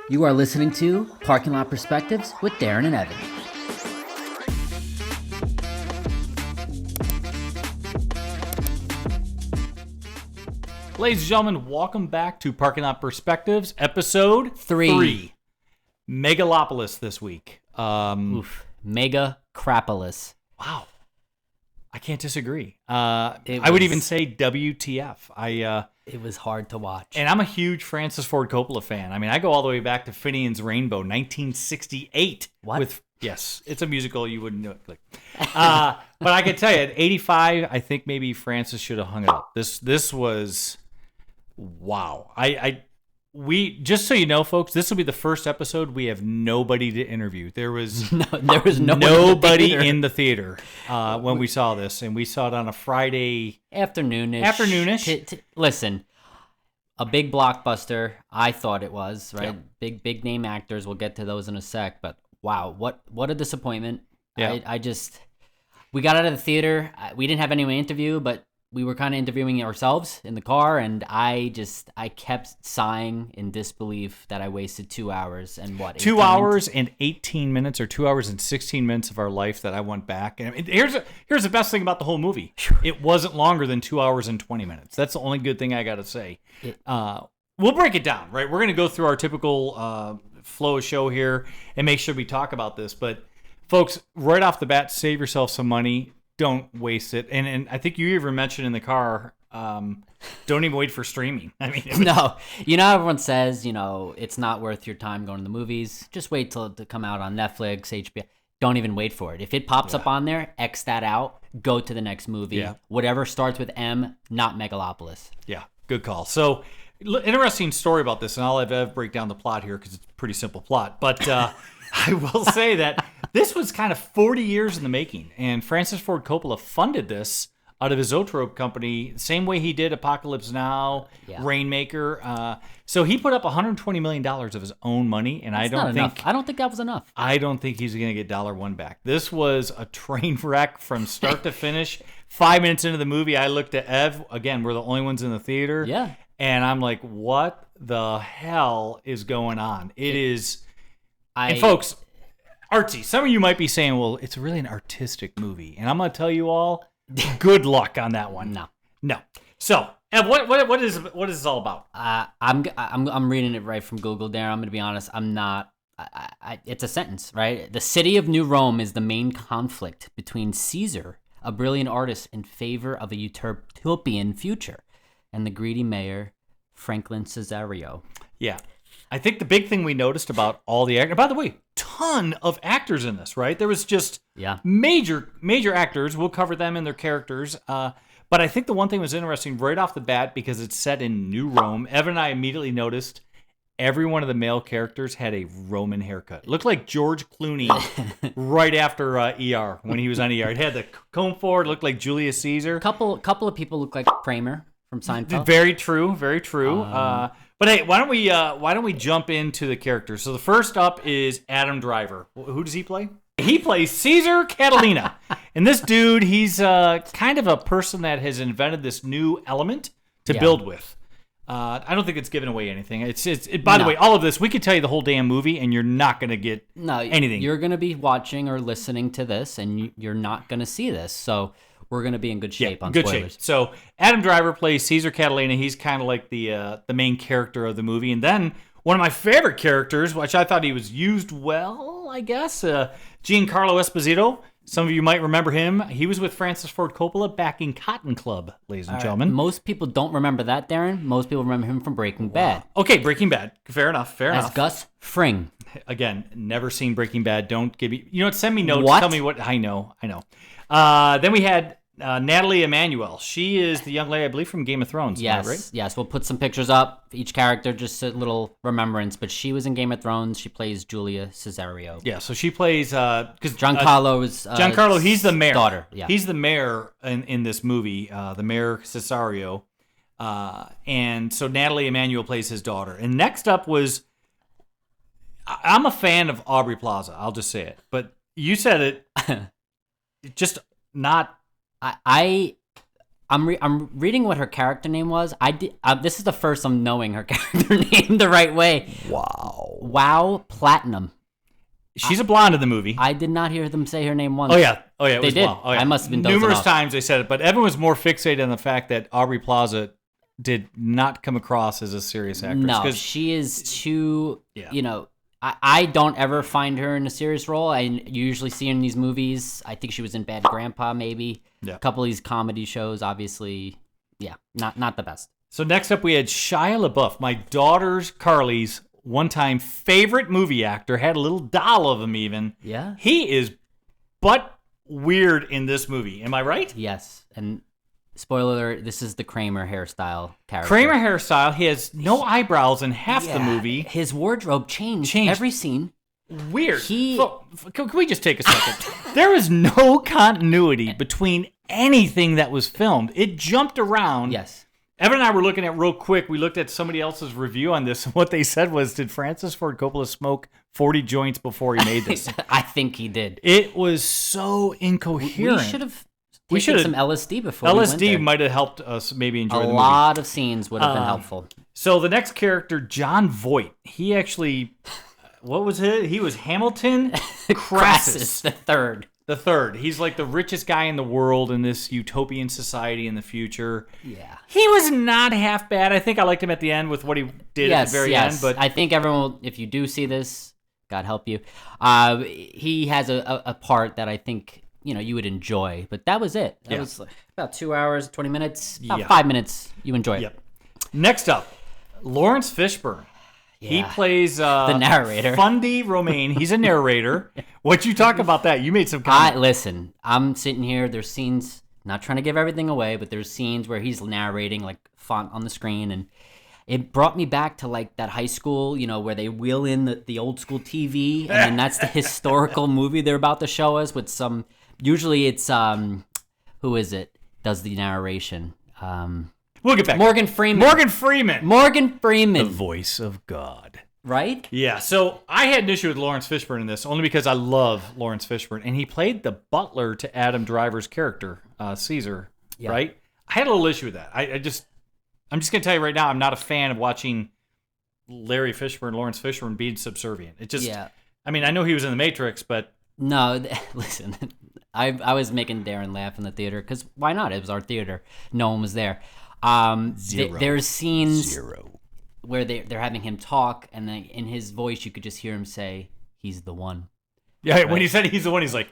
You are listening to Parking Lot Perspectives with Darin and Evan. Ladies and gentlemen, welcome back to Parking Lot Perspectives, episode 3. Megalopolis this week. Megalopolis. Wow. I can't disagree. I would even say WTF. It was hard to watch. And I'm a huge Francis Ford Coppola fan. I mean, I go all the way back to Finian's Rainbow, 1968. What? Yes, it's a musical. You wouldn't know it. But I can tell you, at 85, I think maybe Francis should have hung it up. This was... Wow. We just so you know, folks, this will be the first episode we have nobody to interview. There was nobody in the theater when we saw this, and we saw it on a Friday afternoonish. Listen, a big blockbuster. I thought it was right. Yeah. Big name actors. We'll get to those in a sec. But wow, what a disappointment. Yeah. We got out of the theater. We didn't have anyone to interview, but we were kind of interviewing ourselves in the car, and I kept sighing in disbelief that I wasted 2 hours and 2 hours and 18 minutes or 2 hours and 16 minutes of our life that I went back. And I mean, here's the best thing about the whole movie. It wasn't longer than 2 hours and 20 minutes. That's the only good thing I got to say. We'll break it down, right? We're going to go through our typical flow of show here and make sure we talk about this. But folks, right off the bat, save yourself some money. Don't waste it. And I think you even mentioned in the car, don't even wait for streaming. I mean, no. You know, everyone says, it's not worth your time going to the movies. Just wait till it come out on Netflix, HBO. Don't even wait for it. If it pops up on there, X that out. Go to the next movie. Yeah. Whatever starts with M, not Megalopolis. Yeah, good call. So, interesting story about this, and I'll have Ev break down the plot here because it's a pretty simple plot. But I will say that this was kind of 40 years in the making, and Francis Ford Coppola funded this out of his Zoetrope company, same way he did Apocalypse Now, Rainmaker. So he put up $120 million of his own money, and I don't think that was enough. I don't think he's going to get $1 back. This was a train wreck from start to finish. 5 minutes into the movie, I looked at Ev. Again, we're the only ones in the theater. Yeah. And I'm like, what the hell is going on? And folks, artsy. Some of you might be saying, well, it's really an artistic movie. And I'm going to tell you all, good luck on that one. No. So, Ev, what is this all about? I'm reading it right from Google there. I'm going to be honest. I'm not. It's a sentence, right? The city of New Rome is the main conflict between Caesar, a brilliant artist in favor of a utopian future, and the greedy mayor, Franklin Cesario. Yeah. I think the big thing we noticed about all the actors, by the way, ton of actors in this, right? There was just major actors. We'll cover them and their characters. But I think the one thing was interesting right off the bat because it's set in New Rome. Evan and I immediately noticed every one of the male characters had a Roman haircut. Looked like George Clooney right after ER, when he was on ER. It had the comb forward, looked like Julius Caesar. Couple of people look like Kramer from Seinfeld. Very true. But hey, why don't we jump into the characters? So the first up is Adam Driver. Who does he play? He plays Caesar Catalina. And this dude, he's kind of a person that has invented this new element to build with. I don't think it's giving away anything. By the way, all of this, we could tell you the whole damn movie, and you're not going to get anything. You're going to be watching or listening to this, and you're not going to see this. So we're going to be in good shape on spoilers. Shape. So Adam Driver plays Caesar Catalina. He's kind of like the main character of the movie. And then one of my favorite characters, which I thought he was used well, I guess, Giancarlo Esposito. Some of you might remember him. He was with Francis Ford Coppola back in Cotton Club, ladies and gentlemen. Most people don't remember that, Darin. Most people remember him from Breaking Bad. Okay, Breaking Bad. Fair enough. As Gus Fring. Again, never seen Breaking Bad. Don't give me... You know what? Send me notes. What? Tell me what... I know. Then we had Natalie Emmanuel. She is the young lady, I believe, from Game of Thrones. Yes, right? Yes. We'll put some pictures up. Each character, just a little remembrance. But she was in Game of Thrones. She plays Julia Cesario. Yeah, so she plays... Because Giancarlo is... Giancarlo, he's the mayor. Daughter, yeah. He's the mayor in this movie, the mayor Cesario. And so Natalie Emmanuel plays his daughter. And next up was... I'm a fan of Aubrey Plaza. I'll just say it. But you said it... just not... I'm reading what her character name was. This is the first I'm knowing her character name the right way. Wow Platinum. She's a blonde in the movie. I did not hear them say her name once. Oh yeah. It they was did. Wow. Oh, yeah. I must have been dozing numerous off. times they said it, but Evan was more fixated on the fact that Aubrey Plaza did not come across as a serious actress. No, she is too. I don't ever find her in a serious role. I usually see her in these movies. I think she was in Bad Grandpa, maybe. Yeah. A couple of these comedy shows, obviously. Yeah, not the best. So next up we had Shia LaBeouf, my daughter's Carly's one-time favorite movie actor. Had a little doll of him even. Yeah. He is butt weird in this movie. Am I right? Yes. And spoiler alert, this is the Kramer hairstyle character. Kramer hairstyle. He has no eyebrows in half the movie. His wardrobe changed every scene. Weird. Can we just take a second? There is no continuity between anything that was filmed. It jumped around. Yes. Evan and I were looking at real quick. We looked at somebody else's review on this. And what they said was, did Francis Ford Coppola smoke 40 joints before he made this? I think he did. It was so incoherent. We should have taken some LSD before we went there. LSD might have helped us maybe enjoy the movie. A lot of scenes would have been helpful. So the next character, John Voight, he actually, what was it? He was Hamilton Crassus the third. He's like the richest guy in the world in this utopian society in the future. Yeah. He was not half bad. I think I liked him at the end with what he did at the very end. But I think everyone will, if you do see this, God help you, he has a part that I think you would enjoy. But that was it. That was like about 2 hours, 20 minutes, about 5 minutes. You enjoy it. Yep. Next up, Lawrence Fishburne. Yeah. He plays the narrator. Fundy Romaine. He's a narrator. What you talk about that? You made some comments. Listen, I'm sitting here. There's scenes, not trying to give everything away, but there's scenes where he's narrating like font on the screen, and it brought me back to like that high school, where they wheel in the old school TV, and then that's the historical movie they're about to show us with some. Usually it's who is it? Does the narration? We'll get back. Morgan Freeman. The voice of God. Right? Yeah, so I had an issue with Lawrence Fishburne in this, only because I love Lawrence Fishburne, and he played the butler to Adam Driver's character, Caesar, right? I had a little issue with that. I'm just going to tell you right now, I'm not a fan of watching Lawrence Fishburne being subservient. It just, I mean, I know he was in The Matrix, but... No, listen, I was making Darin laugh in the theater, because why not? It was our theater. No one was there. There's scenes where they're having him talk, and then in his voice you could just hear him say, "He's the one." Yeah, right? When he said he's the one, he's like,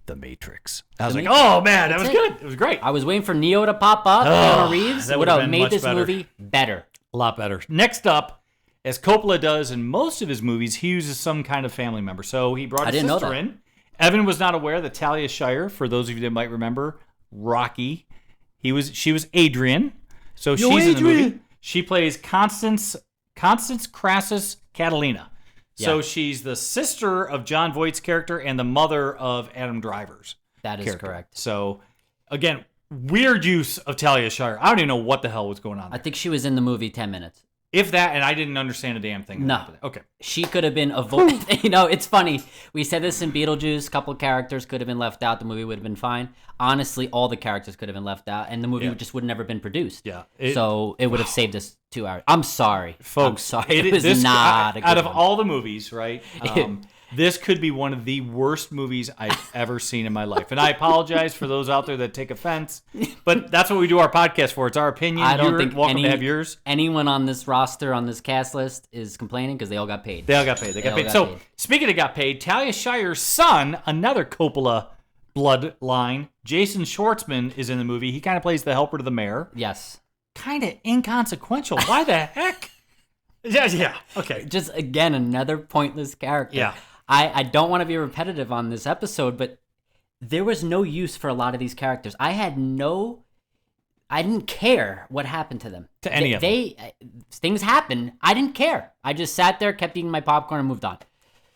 "The Matrix." I was like, "Oh man, that was good. It was great." I was waiting for Neo to pop up. Keanu Reeves would have made this movie better. A lot better. Next up, as Coppola does in most of his movies, he uses some kind of family member. So he brought his sister in. Evan was not aware that Talia Shire, for those of you that might remember, Rocky, she was Adrian. So she's in the movie. She plays Constance Crassus Catalina. So she's the sister of John Voight's character and the mother of Adam Driver's. That is correct. So, again, weird use of Talia Shire. I don't even know what the hell was going on there. I think she was in the movie 10 minutes. If that, and I didn't understand a damn thing. No. Okay. She could have been avoided. It's funny. We said this in Beetlejuice. A couple of characters could have been left out. The movie would have been fine. Honestly, all the characters could have been left out, and the movie just would have never been produced. Yeah. So it would have saved us 2 hours. I'm sorry. Folks. I'm sorry. It was not a good out of one. all the movies, right? This could be one of the worst movies I've ever seen in my life. And I apologize for those out there that take offense, but that's what we do our podcast for. It's our opinion. I don't think welcome to have yours. Anyone on this roster, on this cast list, is complaining because they all got paid. They all got paid. So, speaking of got paid, Talia Shire's son, another Coppola bloodline, Jason Schwartzman, is in the movie. He kind of plays the helper to the mayor. Yes. Kind of inconsequential. Why the heck? Yeah. Okay. Just, again, another pointless character. Yeah. I don't want to be repetitive on this episode, but there was no use for a lot of these characters. I didn't care what happened to them. To any of them. Things happened. I didn't care. I just sat there, kept eating my popcorn, and moved on.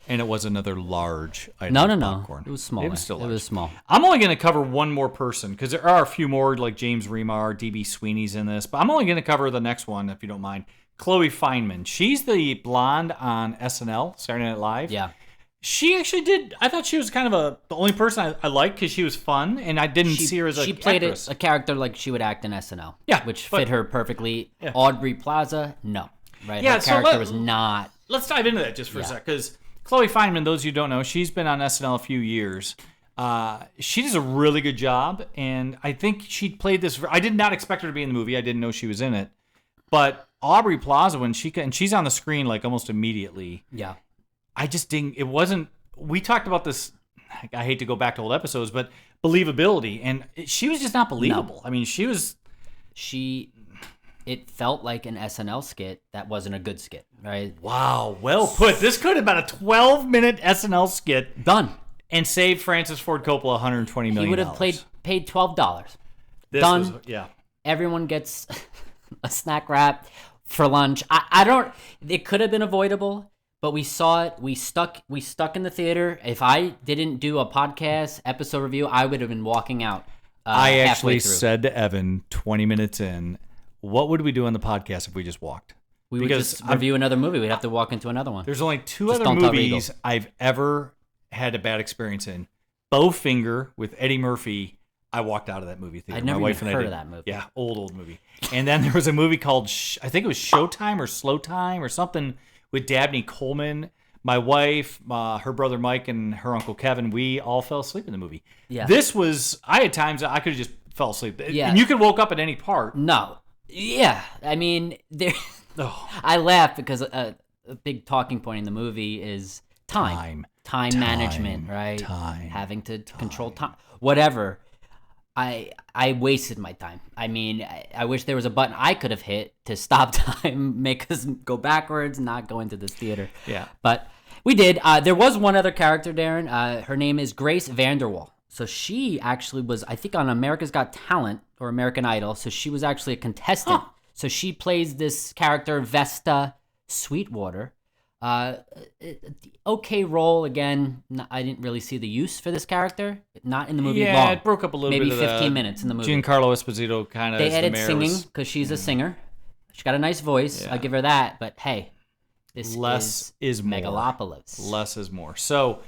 And it was another large item of popcorn. It was small. It was still large. It was small. I'm only going to cover one more person, because there are a few more, like James Remar, D.B. Sweeney's in this, but I'm only going to cover the next one, if you don't mind. Chloe Fineman. She's the blonde on SNL, Saturday Night Live. Yeah. She actually did. I thought she was kind of the only person I liked because she was fun, and I didn't see her as she played a character like she would act in SNL. Yeah, which fit her perfectly. Yeah. Aubrey Plaza, no, right? Yeah, her character was not. Let's dive into that just for a sec, because Chloe Fineman, those of you who don't know, she's been on SNL a few years. She does a really good job, and I think she played this. I did not expect her to be in the movie. I didn't know she was in it, but Aubrey Plaza, when she's on the screen like almost immediately. Yeah. I just didn't. It wasn't. We talked about this. I hate to go back to old episodes, but believability, and she was just not believable. No. I mean, she was. It felt like an SNL skit that wasn't a good skit, right? Wow, well put. This could have been a 12-minute SNL skit done, and saved Francis Ford Coppola $120 million. He would have paid $12. Done. Everyone gets a snack wrap for lunch. I don't. It could have been avoidable. But we saw it. We stuck in the theater. If I didn't do a podcast episode review, I would have been walking out. I actually said to Evan 20 minutes in, "What would we do on the podcast if we just walked?" We would just review another movie. We'd have to walk into another one. There's only two other movies I've ever had a bad experience in. Bowfinger with Eddie Murphy. I walked out of that movie theater. I'd never even heard of that movie. Yeah, old movie. And then there was a movie called I think it was Showtime or Slow Time or something. With Dabney Coleman, my wife, her brother Mike, and her uncle Kevin, we all fell asleep in the movie. Yeah. This was, I had times I could have just fell asleep. Yeah. And you could woke up at any part. No. Yeah. I mean, I laugh because a big talking point in the movie is time management, right? Having to control time. Whatever. I wasted my time. I mean, I wish there was a button I could have hit to stop time, make us go backwards, not go into this theater. Yeah. But we did. There was one other character, Darin. Her name is Grace Vanderwall. So she actually was, I think, on America's Got Talent or American Idol. So she was actually a contestant. Huh. So she plays this character, Vesta Sweetwater. Okay role again. I didn't really see the use for this character. Not in the movie long. Yeah, it broke up a little maybe bit. Maybe 15 minutes in the movie. Giancarlo Esposito kind of. They added singing because she's a singer. She got a nice voice. Yeah. I give her that. But hey, this is Megalopolis. Less is more. So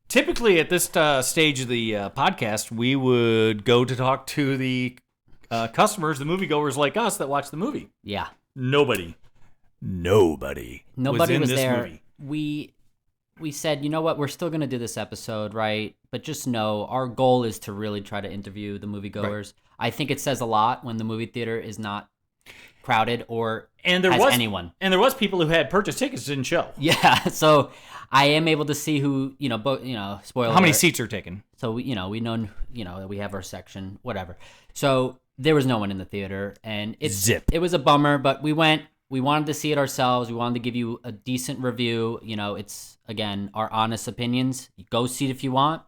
typically at this stage of the podcast, we would go to talk to the customers, the moviegoers like us that watch the movie. Yeah. Nobody was there. Movie. We said, you know what, we're still going to do this episode, right? But just know our goal is to really try to interview the moviegoers. Right. I think it says a lot when the movie theater is not crowded or anyone. And there was people who had purchased tickets didn't show. Yeah, so I am able to see who, spoiler. How many seats are taken? So we know, we have our section, whatever. So there was no one in the theater, and it was a bummer, but we went. We wanted to see it ourselves. We wanted to give you a decent review. It's, again, our honest opinions. You go see it if you want.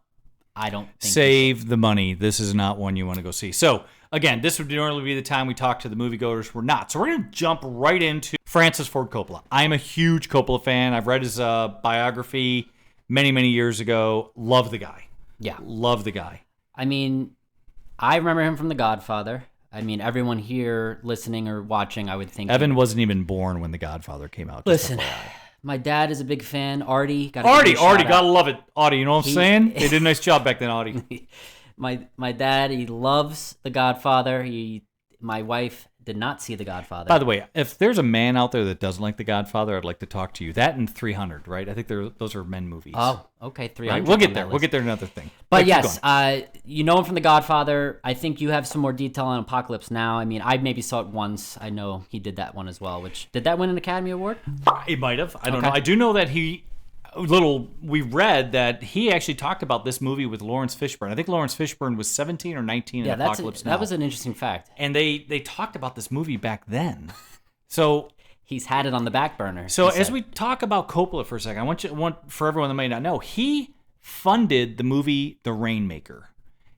I don't think Save the money. This is not one you want to go see. So, again, this would normally be the time we talk to the moviegoers. We're not. So we're going to jump right into Francis Ford Coppola. I'm a huge Coppola fan. I've read his biography many, many years ago. Love the guy. Yeah. Love the guy. I mean, I remember him from The Godfather. I mean, everyone here listening or watching, I would think. Evan wasn't even born when The Godfather came out. Listen, my dad is a big fan. Artie. Gotta love it. Artie, you know what I'm saying? They did a nice job back then, Artie. my dad, he loves The Godfather. My wife did not see The Godfather. By the way, if there's a man out there that doesn't like The Godfather, I'd like to talk to you. That and 300, right? I think those are men movies. Oh, okay, 300. Right? We'll get there. We'll get there to another thing. But yes, you know him from The Godfather. I think you have some more detail on Apocalypse Now. I mean, I maybe saw it once. I know he did that one as well. Did that win an Academy Award? It might have. I don't know. I do know that we read that he actually talked about this movie with Lawrence Fishburne. I think Lawrence Fishburne was 17 or 19 in Apocalypse Now. That was an interesting fact. And they talked about this movie back then. So he's had it on the back burner. So as we talk about Coppola for a second, I want for everyone that may not know, he funded the movie The Rainmaker.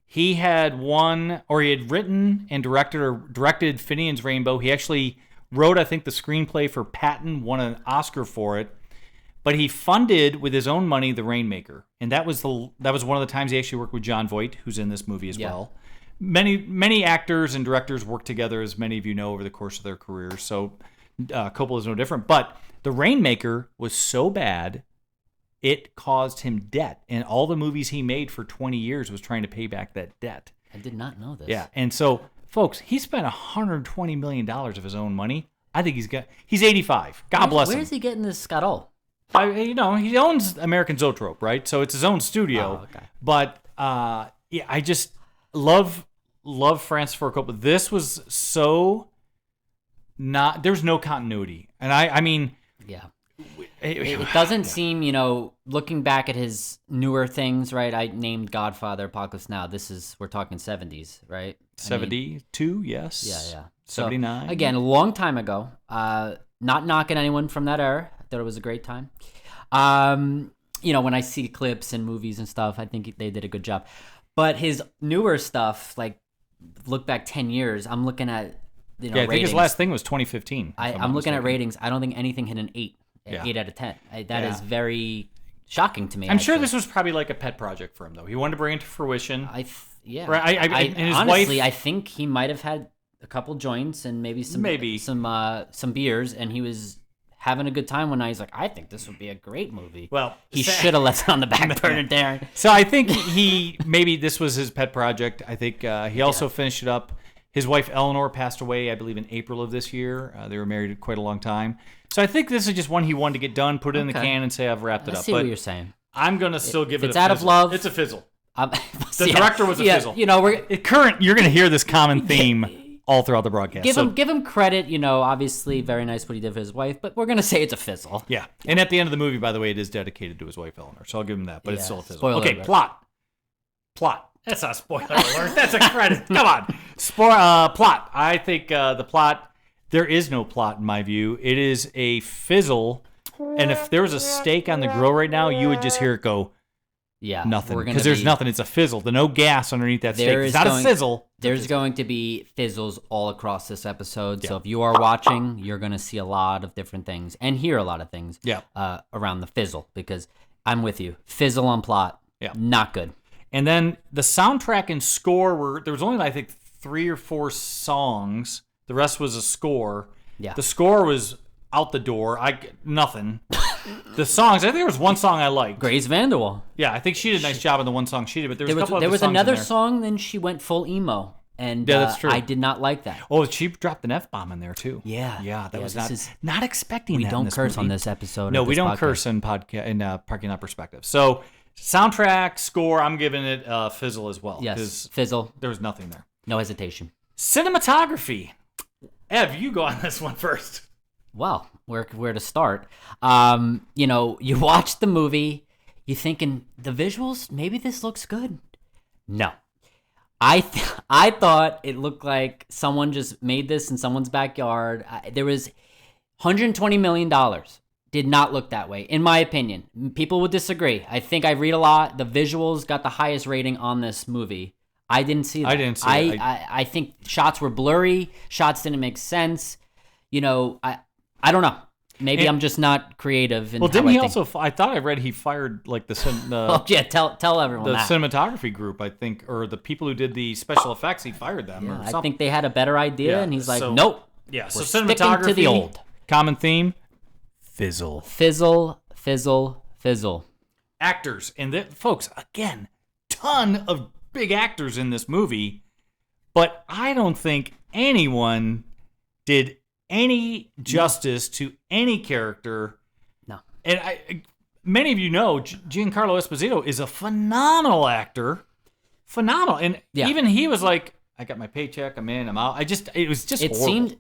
He had written and directed Finian's Rainbow. He actually wrote, I think, the screenplay for Patton, won an Oscar for it. But he funded with his own money The Rainmaker, and that was one of the times he actually worked with Jon Voight, who's in this movie as well. Many actors and directors work together, as many of you know, over the course of their careers. So Coppola is no different. But The Rainmaker was so bad, it caused him debt. And all the movies he made for 20 years was trying to pay back that debt. I did not know this. Yeah. And so, folks, he spent $120 million of his own money. I think he's 85. God bless him. Where is he getting this scuttle? He owns American Zoetrope, right? So it's his own studio. Oh, okay. But I just love Francis Ford Coppola. This was so not. There's no continuity, and I mean, yeah. It doesn't seem, looking back at his newer things, right? I named Godfather, Apocalypse Now. We're talking 70s, right? 72, yes. Yeah. 79. So, again, a long time ago. Not knocking anyone from that era. I thought it was a great time. When I see clips and movies and stuff, I think they did a good job. But his newer stuff, like, look back 10 years, I'm looking at, I think his last thing was 2015. I'm looking at ratings. I don't think anything hit an 8. Yeah. 8 out of 10. That is very shocking to me. I'm sure this was probably like a pet project for him, though. He wanted to bring it to fruition. Right. And his honestly, wife, I think he might have had a couple joints and maybe some beers, and he was having a good time one night. He's like, I think this would be a great movie. Well, he should have left it on the back burner, Darin. So I think maybe this was his pet project. I think he also finished it up. His wife Eleanor passed away, I believe, in April of this year. They were married quite a long time. So I think this is just one he wanted to get done, put it in the can, and say, I've wrapped it up. I see what you're saying. I'm going to still give it a fizzle. It's out of love. It's a fizzle. The director was a fizzle. You're going to hear this common theme all throughout the broadcast. Give him credit. Obviously very nice what he did for his wife, but we're going to say it's a fizzle. Yeah. And at the end of the movie, by the way, it is dedicated to his wife, Eleanor. So I'll give him that, but it's still a fizzle. Spoiler okay, alert. Plot. That's not a spoiler alert. That's a credit. Come on. Plot. I think the plot, there is no plot in my view. It is a fizzle. And if there was a steak on the grill right now, you would just hear it go, nothing. Because there's nothing. It's a fizzle. There's no gas underneath that steak. It's not a sizzle. There's going to be fizzles all across this episode. Yeah. So if you are watching, you're going to see a lot of different things and hear a lot of things around the fizzle. Because I'm with you. Fizzle on plot. Yeah. Not good. And then the soundtrack and score there was only, I think, 3 or 4 songs. The rest was a score. Yeah. The score was out the door. Nothing. The songs, I think there was one song I liked. Grace Vanderwall. Yeah, I think she did a nice job on the one song she did, but there was there was another song, then she went full emo. And that's true. I did not like that. Oh, she dropped an F-bomb in there, too. Yeah. That was not expecting that. We don't curse on this episode. No, we don't curse in Parking Lot Perspective. So, soundtrack, score, I'm giving it a fizzle as well. Yes, fizzle. There was nothing there. No hesitation. Cinematography. Ev, you go on this one first. Well, where to start? You watch the movie, you thinking the visuals, maybe this looks good. No. I thought it looked like someone just made this in someone's backyard. There was $120 million. Did not look that way, in my opinion. People would disagree. I think I read a lot. The visuals got the highest rating on this movie. I didn't see that. I didn't see it. I think shots were blurry. Shots didn't make sense. I don't know. Maybe I'm just not creative. Well, didn't he also? I thought I read he fired like the oh yeah, tell everyone the that. Cinematography group. I think, or the people who did the special effects. He fired them. Yeah, or something. I think they had a better idea, and he's like, nope. Yeah, so cinematography cinematography to the old. Common theme. Fizzle. Actors and folks again, ton of big actors in this movie, but I don't think anyone did any justice to any character. No. And many of you know Giancarlo Esposito is a phenomenal actor. Phenomenal. And even he was like, I got my paycheck, I'm in, I'm out. It was just horrible. Seemed,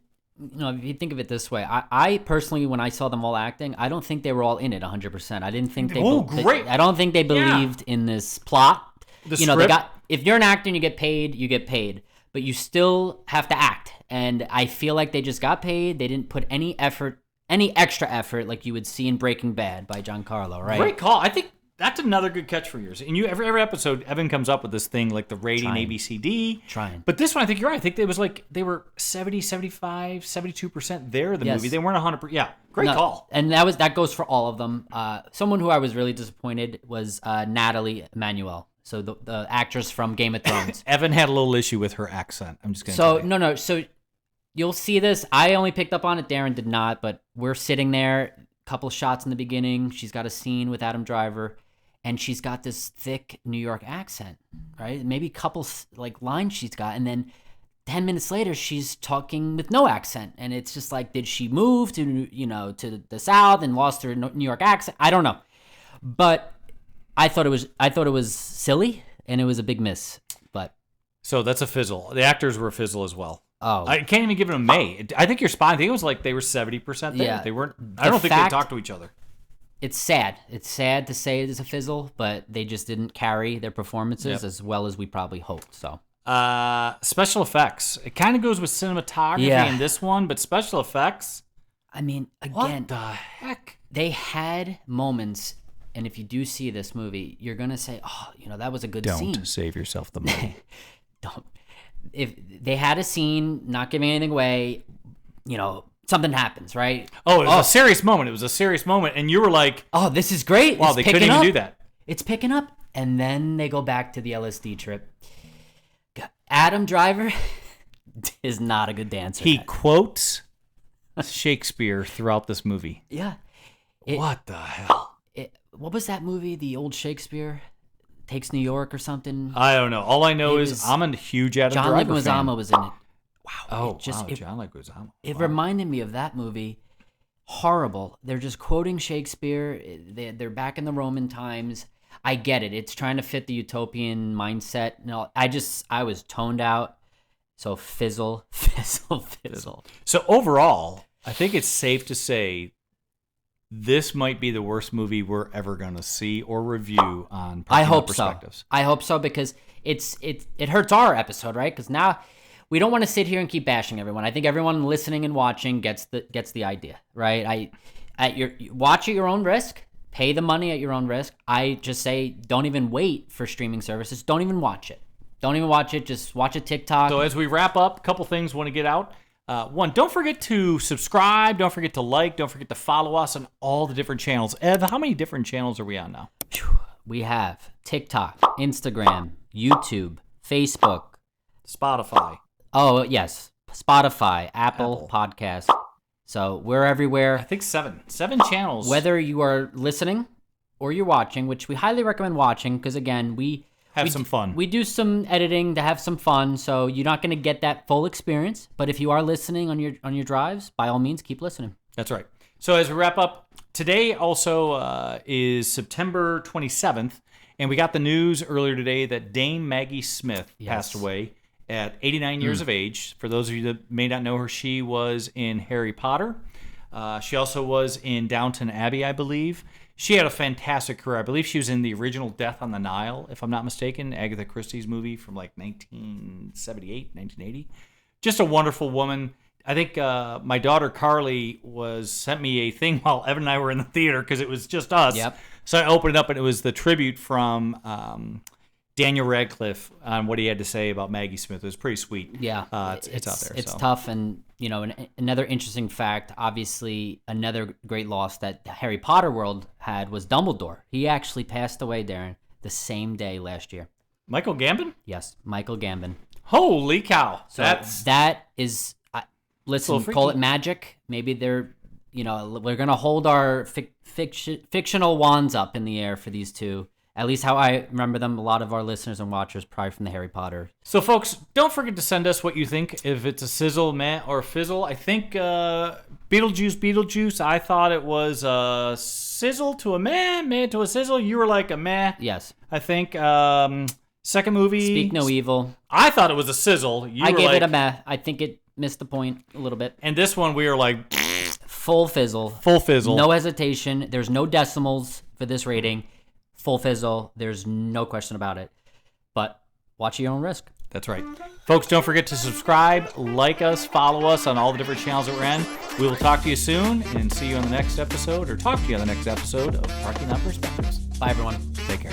if you think of it this way, I personally, when I saw them all acting, I don't think they were all in it 100%. I didn't think I don't think they believed in this plot. The script. If you're an actor and you get paid, but you still have to act. And I feel like they just got paid. They didn't put any extra effort like you would see in Breaking Bad by Giancarlo, right? Great call. I think that's another good catch for yours. And every episode, Evan comes up with this thing like the rating ABCD. Trying. But this one, I think you're right. I think it was like they were 70, 75, 72% there, the movie. They weren't 100%. Yeah, great call. And that goes for all of them. Someone who I was really disappointed was Natalie Emmanuel. So the actress from Game of Thrones. Evan had a little issue with her accent. I'm just going to tell you. No. So you'll see this. I only picked up on it. Darin did not. But we're sitting there. couple shots in the beginning. She's got a scene with Adam Driver, and she's got this thick New York accent, right? Maybe a couple like lines she's got, and then 10 minutes later she's talking with no accent, and it's just like, did she move to to the South and lost her New York accent? I don't know, but I thought it was silly, and it was a big miss. But so that's a fizzle. The actors were a fizzle as well. Oh, I can't even give it a May. I think you're spot. I think it was like they were 70% there. Yeah. They weren't. I don't think they talked to each other. It's sad. It's sad to say it is a fizzle, but they just didn't carry their performances as well as we probably hoped. So, special effects. It kind of goes with cinematography in this one, but special effects. I mean, again, what the heck? They had moments, and if you do see this movie, you're gonna say, "Oh, that was a good scene." Don't save yourself the money. Don't. If they had a scene, not giving anything away, something happens, right? Oh, it was a serious moment. It was a serious moment, and you were like, "Oh, this is great!" Wow, they couldn't even do that. It's picking up, and then they go back to the LSD trip. Adam Driver is not a good dancer. He quotes Shakespeare throughout this movie. Yeah. What the hell? What was that movie? The old Shakespeare Takes New York or something? I don't know. All I know is I'm a huge Adam Driver fan. John Leguizamo was in it. Wow. John Leguizamo. It reminded me of that movie. Horrible. They're just quoting Shakespeare. They're back in the Roman times. I get it. It's trying to fit the utopian mindset. No, I was toned out. So fizzle. So overall, I think it's safe to say this might be the worst movie we're ever going to see or review on I hope Perspectives. So. I hope so, because it hurts our episode, right? Because now we don't want to sit here and keep bashing everyone. I think everyone listening and watching gets the idea, right? Watch at your own risk. Pay the money at your own risk. I just say don't even wait for streaming services. Don't even watch it. Don't even watch it. Just watch a TikTok. So as we wrap up, a couple things want to get out. One, don't forget to subscribe. Don't forget to like. Don't forget to follow us on all the different channels. Ev, how many different channels are we on now? We have TikTok, Instagram, YouTube, Facebook, Spotify. Oh, yes. Spotify, Apple Podcasts. So we're everywhere. I think seven channels. Whether you are listening or you're watching, which we highly recommend watching, because again, we have some fun. We do some editing to have some fun, so you're not going to get that full experience. But if you are listening on your drives, by all means, keep listening. That's right. So as we wrap up, today also is September 27th, and we got the news earlier today that Dame Maggie Smith passed away at 89 years of age. For those of you that may not know her, she was in Harry Potter. She also was in Downton Abbey, I believe. She had a fantastic career. I believe she was in the original Death on the Nile, if I'm not mistaken, Agatha Christie's movie from like 1978, 1980. Just a wonderful woman. I think my daughter Carly sent me a thing while Evan and I were in the theater because it was just us. Yep. So I opened it up and it was the tribute from Daniel Radcliffe on what he had to say about Maggie Smith. It was pretty sweet. Yeah. It's out there. It's tough. And, another interesting fact, obviously, another great loss that the Harry Potter world had was Dumbledore. He actually passed away, Darin, the same day last year. Michael Gambon? Yes, Michael Gambon. Holy cow. So that is, listen, call it magic. Maybe they're, we're going to hold our fictional wands up in the air for these two. At least how I remember them. A lot of our listeners and watchers probably from the Harry Potter. So, folks, don't forget to send us what you think. If it's a sizzle, meh, or fizzle. I think Beetlejuice. I thought it was a sizzle to a meh, meh to a sizzle. You were like a meh. Yes. I think second movie. Speak No Evil. I thought it was a sizzle. I gave it a meh. I think it missed the point a little bit. And this one we were like full fizzle. Full fizzle. No hesitation. There's no decimals for this rating. Full fizzle. There's no question about it. But watch at your own risk. That's right. Folks, don't forget to subscribe, like us, follow us on all the different channels that we're in. We will talk to you soon and see you on the next episode, or talk to you on the next episode of Parking Lot Perspectives. Bye, everyone. Take care.